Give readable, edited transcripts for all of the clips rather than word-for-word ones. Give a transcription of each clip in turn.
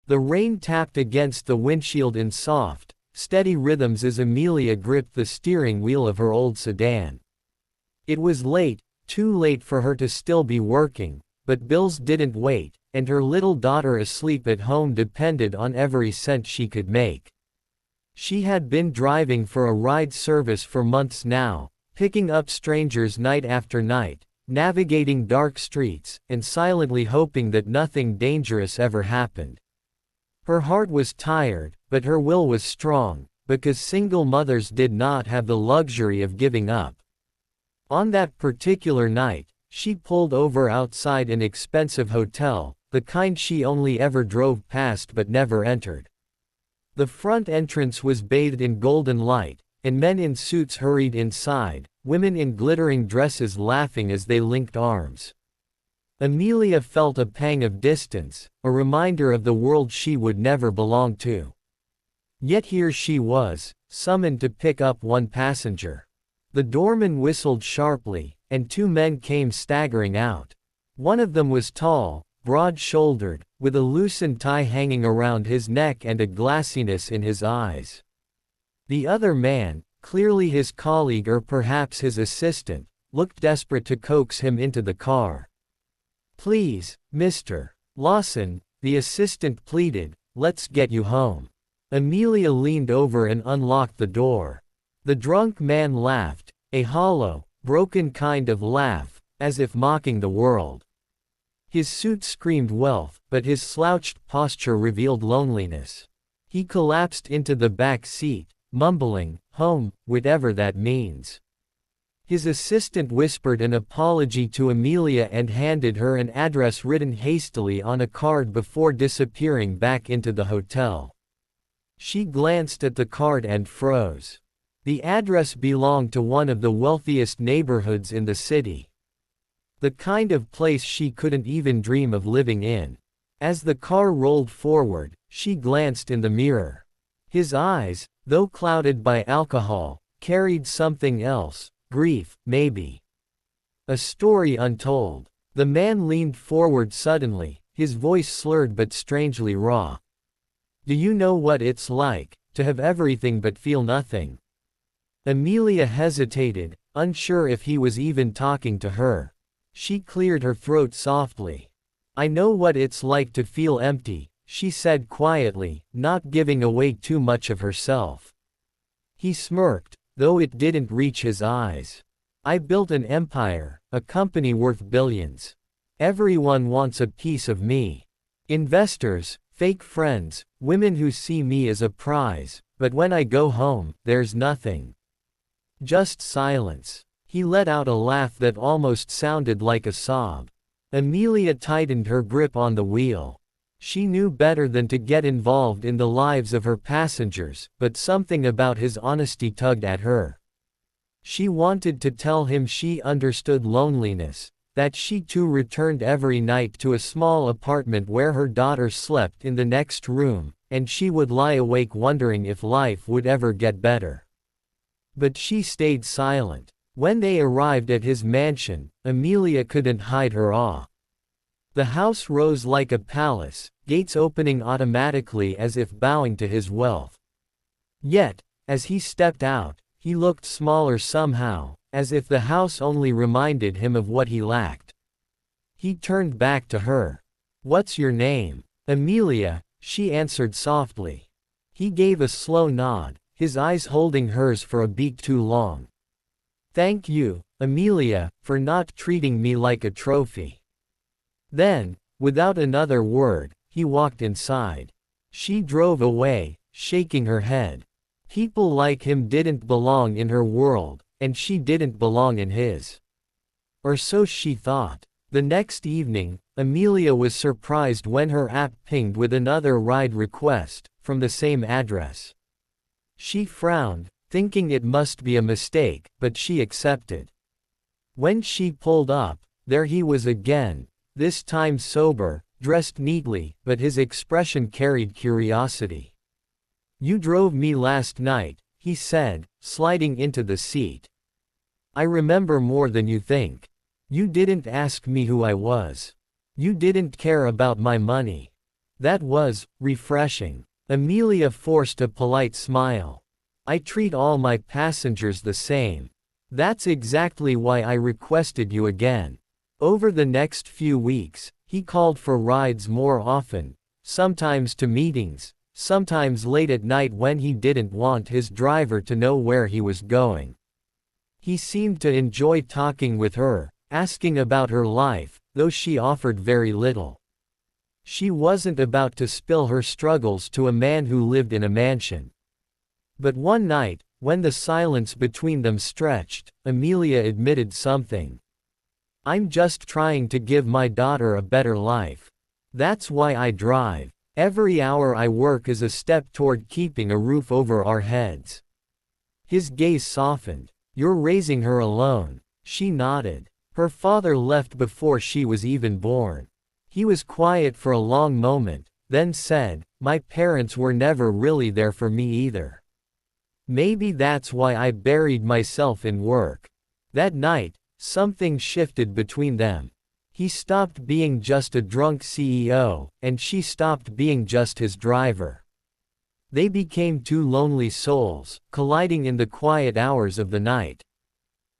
The rain tapped against the windshield in soft, steady rhythms as Amelia gripped the steering wheel of her old sedan. It was late, too late for her to still be working, but bills didn't wait, and her little daughter asleep at home depended on every cent she could make. She had been driving for a ride service for months now, picking up strangers night after night, navigating dark streets, and silently hoping that nothing dangerous ever happened. Her heart was tired, but her will was strong, because single mothers did not have the luxury of giving up. On that particular night, she pulled over outside an expensive hotel, the kind she only ever drove past but never entered. The front entrance was bathed in golden light, and men in suits hurried inside, women in glittering dresses laughing as they linked arms. Amelia felt a pang of distance, a reminder of the world she would never belong to. Yet here she was, summoned to pick up one passenger. The doorman whistled sharply, and two men came staggering out. One of them was tall, broad-shouldered, with a loosened tie hanging around his neck and a glassiness in his eyes. The other man, clearly his colleague or perhaps his assistant, looked desperate to coax him into the car. "Please, Mr. Lawson," the assistant pleaded, "let's get you home." Amelia leaned over and unlocked the door. The drunk man laughed, a hollow, broken kind of laugh, as if mocking the world. His suit screamed wealth, but his slouched posture revealed loneliness. He collapsed into the back seat, mumbling, "Home, whatever that means." His assistant whispered an apology to Amelia and handed her an address written hastily on a card before disappearing back into the hotel. She glanced at the card and froze. The address belonged to one of the wealthiest neighborhoods in the city. The kind of place she couldn't even dream of living in. As the car rolled forward, she glanced in the mirror. His eyes, though clouded by alcohol, carried something else. Grief, maybe. A story untold. The man leaned forward suddenly, his voice slurred but strangely raw. "Do you know what it's like, to have everything but feel nothing?" Amelia hesitated, unsure if he was even talking to her. She cleared her throat softly. "I know what it's like to feel empty," she said quietly, not giving away too much of herself. He smirked, though it didn't reach his eyes. "I built an empire, a company worth billions. Everyone wants a piece of me. Investors, fake friends, women who see me as a prize, but when I go home, there's nothing. Just silence." He let out a laugh that almost sounded like a sob. Amelia tightened her grip on the wheel. She knew better than to get involved in the lives of her passengers, but something about his honesty tugged at her. She wanted to tell him she understood loneliness, that she too returned every night to a small apartment where her daughter slept in the next room, and she would lie awake wondering if life would ever get better. But she stayed silent. When they arrived at his mansion, Amelia couldn't hide her awe. The house rose like a palace, gates opening automatically as if bowing to his wealth. Yet, as he stepped out, he looked smaller somehow, as if the house only reminded him of what he lacked. He turned back to her. "What's your name?" "Amelia," she answered softly. He gave a slow nod, his eyes holding hers for a beat too long. "Thank you, Amelia, for not treating me like a trophy." Then, without another word, he walked inside. She drove away, shaking her head. People like him didn't belong in her world, and she didn't belong in his. Or so she thought. The next evening, Amelia was surprised when her app pinged with another ride request, from the same address. She frowned, thinking it must be a mistake, but she accepted. When she pulled up, there he was again, this time sober, dressed neatly, but his expression carried curiosity. "You drove me last night," he said, sliding into the seat. "I remember more than you think. You didn't ask me who I was. You didn't care about my money. That was refreshing. Amelia forced a polite smile. I treat all my passengers the same. That's exactly why I requested you again. Over the next few weeks, he called for rides more often, sometimes to meetings, sometimes late at night when he didn't want his driver to know where he was going. He seemed to enjoy talking with her, asking about her life, though she offered very little. She wasn't about to spill her struggles to a man who lived in a mansion. But one night, when the silence between them stretched, Amelia admitted something. I'm just trying to give my daughter a better life. That's why I drive. Every hour I work is a step toward keeping a roof over our heads. His gaze softened. You're raising her alone. She nodded. Her father left before she was even born. He was quiet for a long moment, then said, my parents were never really there for me either. Maybe that's why I buried myself in work. That night, something shifted between them. He stopped being just a drunk CEO, and she stopped being just his driver. They became two lonely souls, colliding in the quiet hours of the night.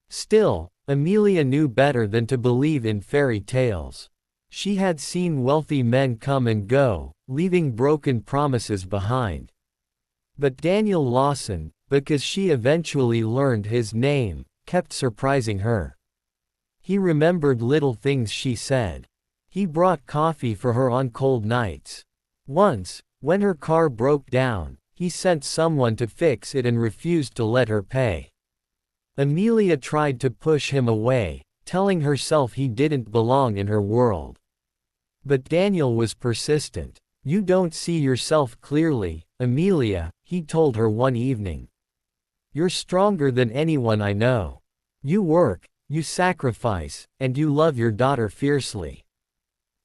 Still, Amelia knew better than to believe in fairy tales. She had seen wealthy men come and go, leaving broken promises behind. But Daniel Lawson, because she eventually learned his name, kept surprising her. He remembered little things she said. He brought coffee for her on cold nights. Once, when her car broke down, he sent someone to fix it and refused to let her pay. Amelia tried to push him away, telling herself he didn't belong in her world. But Daniel was persistent. You don't see yourself clearly, Amelia, he told her one evening. You're stronger than anyone I know. You work, you sacrifice, and you love your daughter fiercely.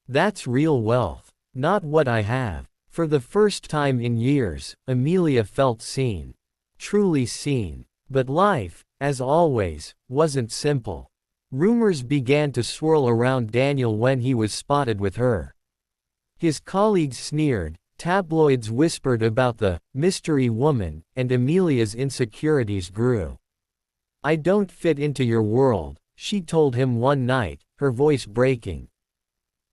That's real wealth, not what I have. For the first time in years, Amelia felt seen. Truly seen. But life, as always, wasn't simple. Rumors began to swirl around Daniel when he was spotted with her. His colleagues sneered, tabloids whispered about the mystery woman, and Amelia's insecurities grew. I don't fit into your world, she told him one night, her voice breaking.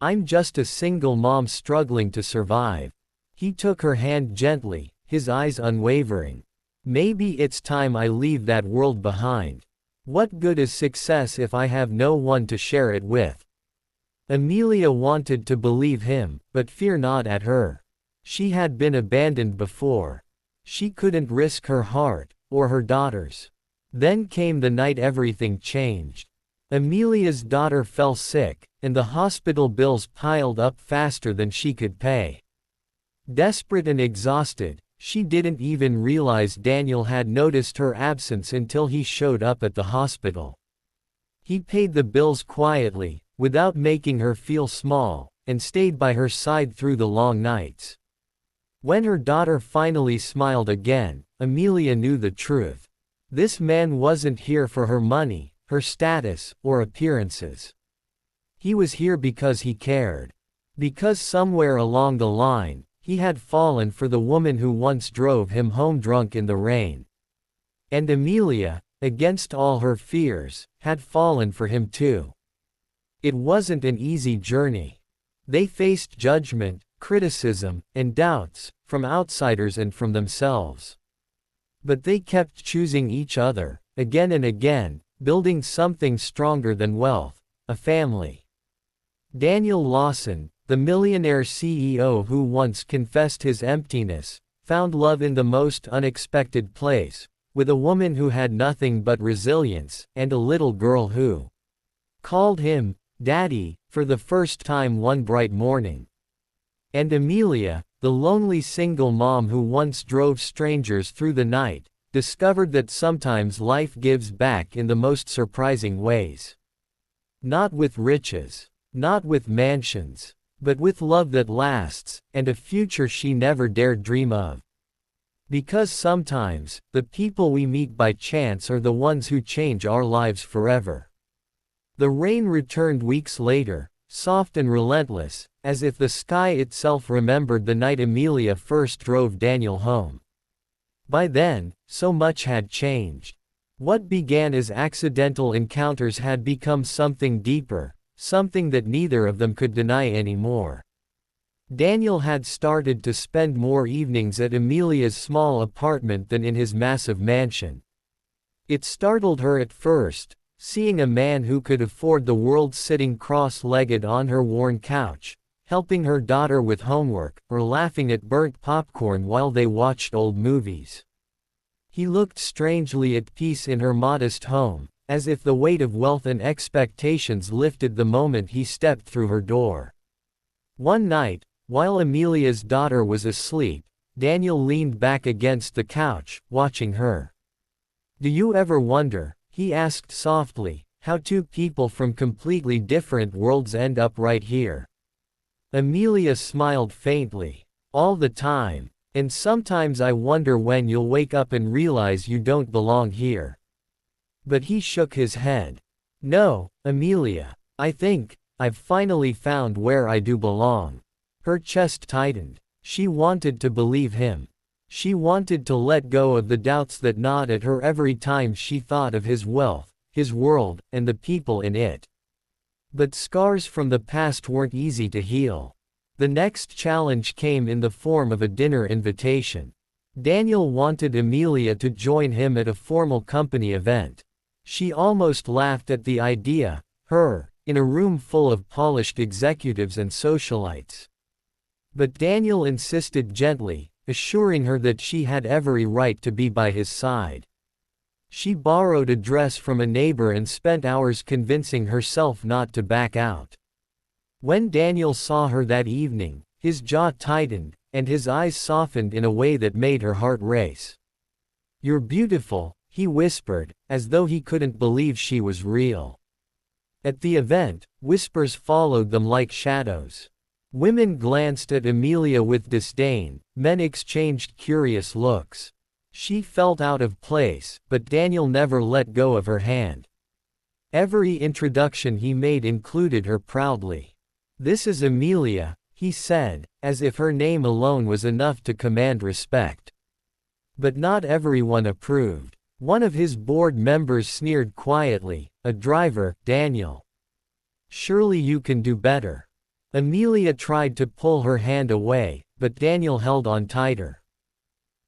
I'm just a single mom struggling to survive. He took her hand gently, his eyes unwavering. Maybe it's time I leave that world behind. What good is success if I have no one to share it with? Amelia wanted to believe him, but fear gnawed at her. She had been abandoned before. She couldn't risk her heart, or her daughter's. Then came the night everything changed. Amelia's daughter fell sick, and the hospital bills piled up faster than she could pay. Desperate and exhausted, she didn't even realize Daniel had noticed her absence until he showed up at the hospital. He paid the bills quietly, without making her feel small, and stayed by her side through the long nights. When her daughter finally smiled again, Amelia knew the truth. This man wasn't here for her money, her status, or appearances. He was here because he cared. Because somewhere along the line, he had fallen for the woman who once drove him home drunk in the rain. And Amelia, against all her fears, had fallen for him too. It wasn't an easy journey. They faced judgment, criticism, and doubts, from outsiders and from themselves. But they kept choosing each other, again and again, building something stronger than wealth, a family. Daniel Lawson, the millionaire CEO who once confessed his emptiness, found love in the most unexpected place, with a woman who had nothing but resilience, and a little girl who called him Daddy for the first time one bright morning. And Amelia, the lonely single mom who once drove strangers through the night, discovered that sometimes life gives back in the most surprising ways. Not with riches, not with mansions, but with love that lasts, and a future she never dared dream of. Because sometimes, the people we meet by chance are the ones who change our lives forever. The rain returned weeks later, soft and relentless, as if the sky itself remembered the night Amelia first drove Daniel home. By then, so much had changed. What began as accidental encounters had become something deeper, something that neither of them could deny anymore. Daniel had started to spend more evenings at Amelia's small apartment than in his massive mansion. It startled her at first, seeing a man who could afford the world sitting cross-legged on her worn couch, helping her daughter with homework, or laughing at burnt popcorn while they watched old movies. He looked strangely at peace in her modest home, as if the weight of wealth and expectations lifted the moment he stepped through her door. One night, while Amelia's daughter was asleep, Daniel leaned back against the couch, watching her. "Do you ever wonder," he asked softly, "how two people from completely different worlds end up right here?" Amelia smiled faintly. "All the time. And sometimes I wonder when you'll wake up and realize you don't belong here." But he shook his head. "No, Amelia. I think I've finally found where I do belong." Her chest tightened. She wanted to believe him. She wanted to let go of the doubts that gnawed at her every time she thought of his wealth, his world, and the people in it. But scars from the past weren't easy to heal. The next challenge came in the form of a dinner invitation. Daniel wanted Amelia to join him at a formal company event. She almost laughed at the idea, her, in a room full of polished executives and socialites. But Daniel insisted gently, assuring her that she had every right to be by his side. She borrowed a dress from a neighbor and spent hours convincing herself not to back out. When Daniel saw her that evening, his jaw tightened, and his eyes softened in a way that made her heart race. "You're beautiful," he whispered, as though he couldn't believe she was real. At the event, whispers followed them like shadows. Women glanced at Amelia with disdain, men exchanged curious looks. She felt out of place, but Daniel never let go of her hand. Every introduction he made included her proudly. "This is Amelia," he said, as if her name alone was enough to command respect. But not everyone approved. One of his board members sneered quietly, "A driver, Daniel. Surely you can do better." Amelia tried to pull her hand away, but Daniel held on tighter.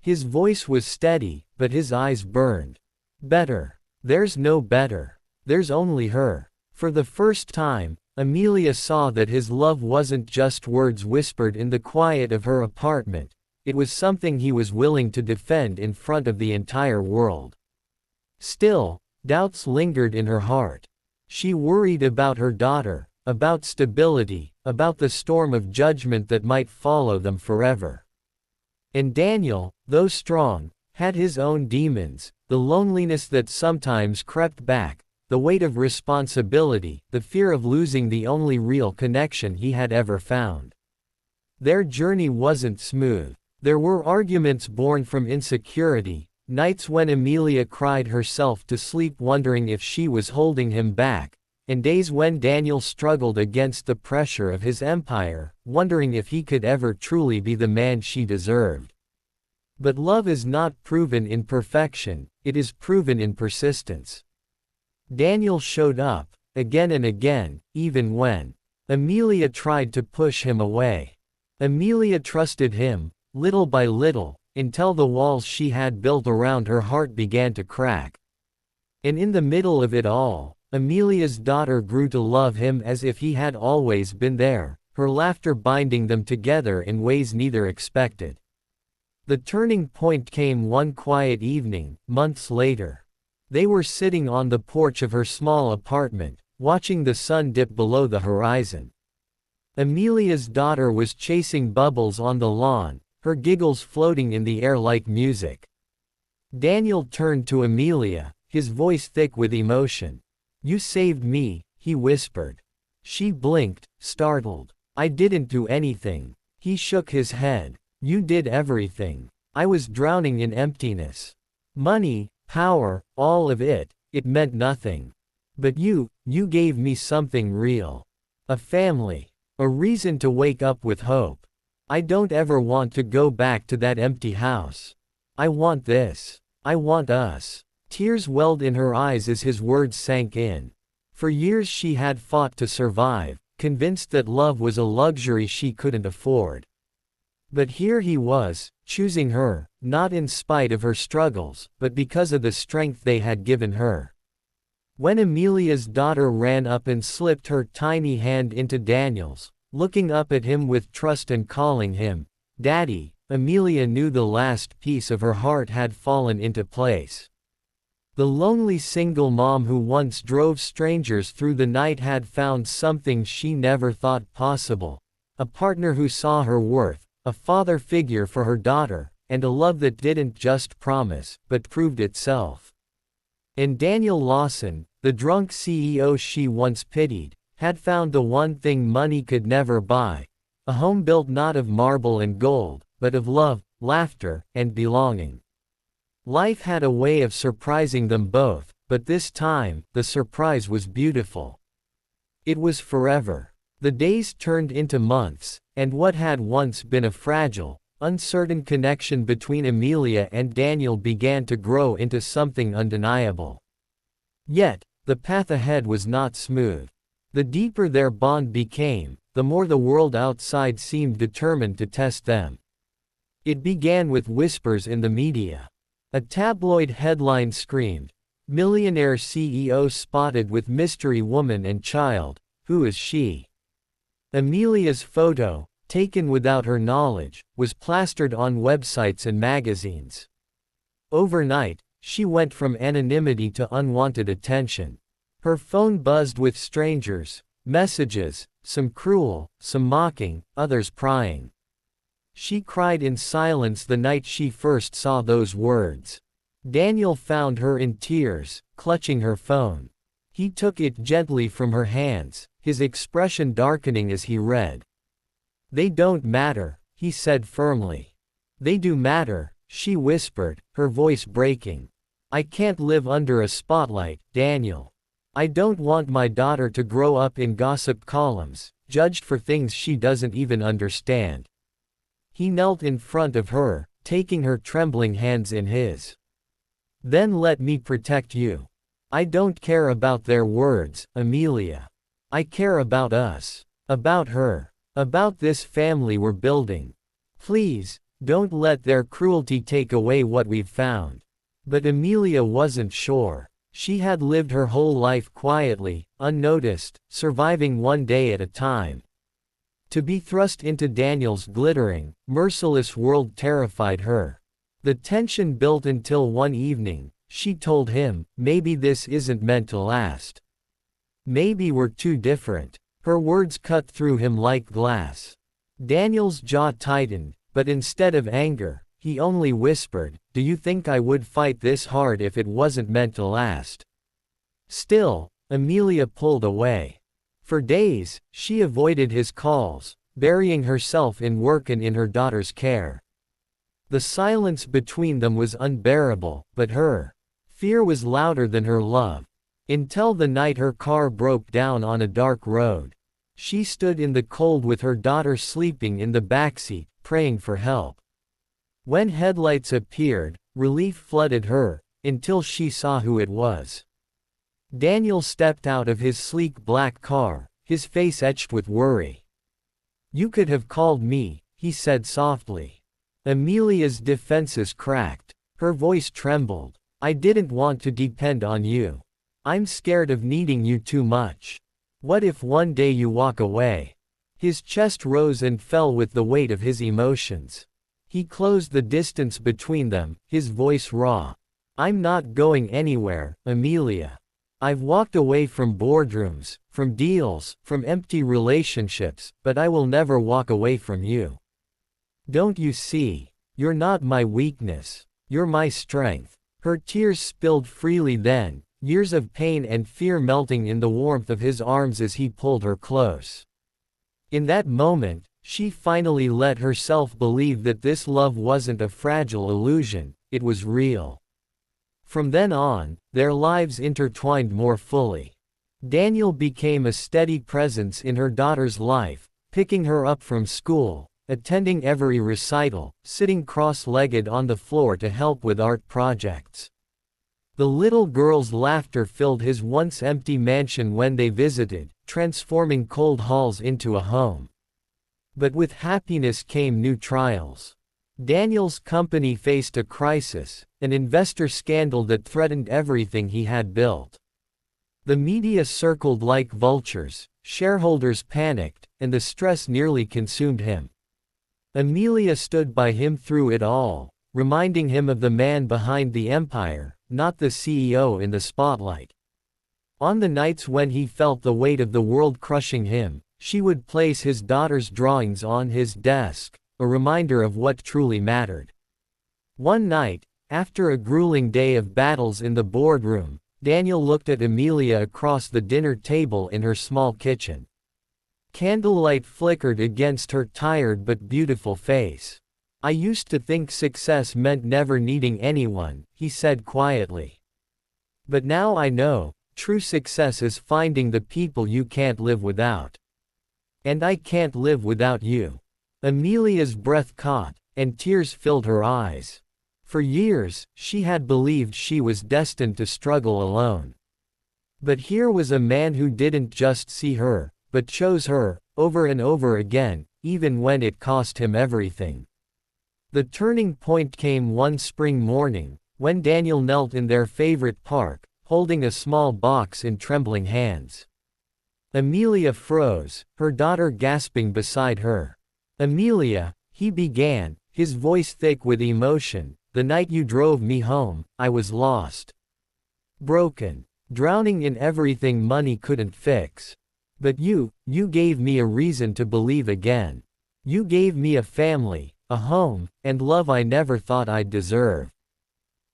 His voice was steady, but his eyes burned. "Better. There's no better. There's only her." For the first time, Amelia saw that his love wasn't just words whispered in the quiet of her apartment, it was something he was willing to defend in front of the entire world. Still, doubts lingered in her heart. She worried about her daughter, about stability, about the storm of judgment that might follow them forever. And Daniel, though strong, had his own demons, the loneliness that sometimes crept back, the weight of responsibility, the fear of losing the only real connection he had ever found. Their journey wasn't smooth. There were arguments born from insecurity, nights when Amelia cried herself to sleep wondering if she was holding him back, and days when Daniel struggled against the pressure of his empire, wondering if he could ever truly be the man she deserved. But love is not proven in perfection, it is proven in persistence. Daniel showed up, again and again, even when Amelia tried to push him away. Amelia trusted him, little by little, until the walls she had built around her heart began to crack. And in the middle of it all, Amelia's daughter grew to love him as if he had always been there, her laughter binding them together in ways neither expected. The turning point came one quiet evening, months later. They were sitting on the porch of her small apartment, watching the sun dip below the horizon. Amelia's daughter was chasing bubbles on the lawn, her giggles floating in the air like music. Daniel turned to Amelia, his voice thick with emotion. "You saved me," he whispered. She blinked, startled. "I didn't do anything." He shook his head. "You did everything. I was drowning in emptiness. Money, power, all of it, it meant nothing. But you gave me something real. a family, a reason to wake up with hope. I don't ever want to go back to that empty house. I want this. I want us. Tears welled in her eyes as his words sank in. For years she had fought to survive, convinced that love was a luxury she couldn't afford. But here he was, choosing her, not in spite of her struggles, but because of the strength they had given her. When Amelia's daughter ran up and slipped her tiny hand into Daniel's, looking up at him with trust and calling him, "Daddy," Amelia knew the last piece of her heart had fallen into place. The lonely single mom who once drove strangers through the night had found something she never thought possible. A partner who saw her worth, a father figure for her daughter, and a love that didn't just promise, but proved itself. And Daniel Lawson, the drunk CEO she once pitied, had found the one thing money could never buy. A home built not of marble and gold, but of love, laughter, and belonging. Life had a way of surprising them both, but this time, the surprise was beautiful. It was forever. The days turned into months, and what had once been a fragile, uncertain connection between Amelia and Daniel began to grow into something undeniable. Yet, the path ahead was not smooth. The deeper their bond became, the more the world outside seemed determined to test them. It began with whispers in the media. A tabloid headline screamed, "Millionaire CEO spotted with mystery woman and child, who is she?" Amelia's photo, taken without her knowledge, was plastered on websites and magazines. Overnight, she went from anonymity to unwanted attention. Her phone buzzed with strangers, messages, some cruel, some mocking, others prying. She cried in silence the night she first saw those words. Daniel found her in tears, clutching her phone. He took it gently from her hands, his expression darkening as he read. "They don't matter," he said firmly. "They do matter," she whispered, her voice breaking. "I can't live under a spotlight, Daniel. I don't want my daughter to grow up in gossip columns, judged for things she doesn't even understand." He knelt in front of her, taking her trembling hands in his. "Then let me protect you. I don't care about their words, Amelia. I care about us. About her. About this family we're building. Please, don't let their cruelty take away what we've found." But Amelia wasn't sure. She had lived her whole life quietly, unnoticed, surviving one day at a time. To be thrust into Daniel's glittering, merciless world terrified her. The tension built until one evening, she told him, "Maybe this isn't meant to last. Maybe we're too different." Her words cut through him like glass. Daniel's jaw tightened, but instead of anger, he only whispered, "Do you think I would fight this hard if it wasn't meant to last?" Still, Amelia pulled away. For days, she avoided his calls, burying herself in work and in her daughter's care. The silence between them was unbearable, but her fear was louder than her love. Until the night her car broke down on a dark road. She stood in the cold with her daughter sleeping in the backseat, praying for help. When headlights appeared, relief flooded her, until she saw who it was. Daniel stepped out of his sleek black car, his face etched with worry. "You could have called me," he said softly. Amelia's defenses cracked. Her voice trembled. "I didn't want to depend on you. I'm scared of needing you too much. What if one day you walk away?" His chest rose and fell with the weight of his emotions. He closed the distance between them, his voice raw. "I'm not going anywhere, Amelia. I've walked away from boardrooms, from deals, from empty relationships, but I will never walk away from you. Don't you see? You're not my weakness. You're my strength." Her tears spilled freely then, years of pain and fear melting in the warmth of his arms as he pulled her close. In that moment, she finally let herself believe that this love wasn't a fragile illusion, it was real. From then on, their lives intertwined more fully. Daniel became a steady presence in her daughter's life, picking her up from school, attending every recital, sitting cross-legged on the floor to help with art projects. The little girl's laughter filled his once empty mansion when they visited, transforming cold halls into a home. But with happiness came new trials. Daniel's company faced a crisis, an investor scandal that threatened everything he had built. The media circled like vultures, shareholders panicked, and the stress nearly consumed him. Amelia stood by him through it all, reminding him of the man behind the empire, not the CEO in the spotlight. On the nights when he felt the weight of the world crushing him, she would place his daughter's drawings on his desk, a reminder of what truly mattered. One night, after a grueling day of battles in the boardroom, Daniel looked at Amelia across the dinner table in her small kitchen. Candlelight flickered against her tired but beautiful face. "I used to think success meant never needing anyone," he said quietly. "But now I know, true success is finding the people you can't live without. And I can't live without you." Amelia's breath caught, and tears filled her eyes. For years, she had believed she was destined to struggle alone. But here was a man who didn't just see her, but chose her, over and over again, even when it cost him everything. The turning point came one spring morning, when Daniel knelt in their favorite park, holding a small box in trembling hands. Amelia froze, her daughter gasping beside her. "Amelia," he began, his voice thick with emotion, "the night you drove me home, I was lost. Broken. Drowning in everything money couldn't fix. But you gave me a reason to believe again. You gave me a family, a home, and love I never thought I'd deserve.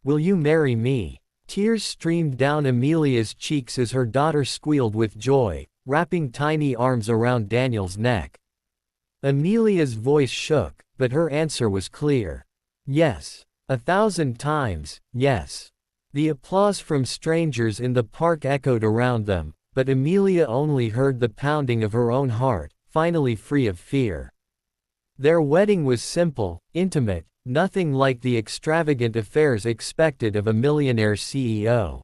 Will you marry me?" Tears streamed down Amelia's cheeks as her daughter squealed with joy, wrapping tiny arms around Daniel's neck. Amelia's voice shook, but her answer was clear. Yes. 1,000 times, yes. The applause from strangers in the park echoed around them, but Amelia only heard the pounding of her own heart, finally free of fear. Their wedding was simple, intimate, nothing like the extravagant affairs expected of a millionaire CEO.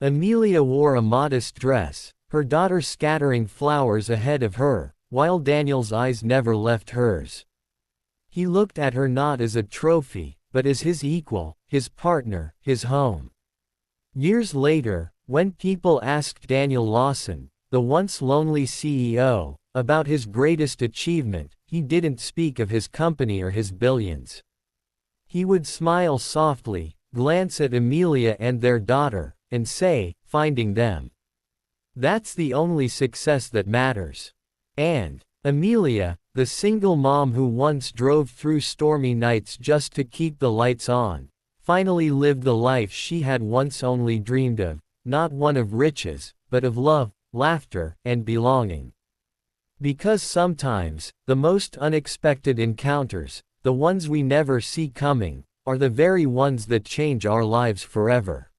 Amelia wore a modest dress, her daughter scattering flowers ahead of her, while Daniel's eyes never left hers. He looked at her not as a trophy, but as his equal, his partner, his home. Years later, when people asked Daniel Lawson, the once lonely CEO, about his greatest achievement, he didn't speak of his company or his billions. He would smile softly, glance at Amelia and their daughter, and say, "Finding them. That's the only success that matters." And Amelia, the single mom who once drove through stormy nights just to keep the lights on, finally lived the life she had once only dreamed of, not one of riches, but of love, laughter, and belonging. Because sometimes, the most unexpected encounters, the ones we never see coming, are the very ones that change our lives forever.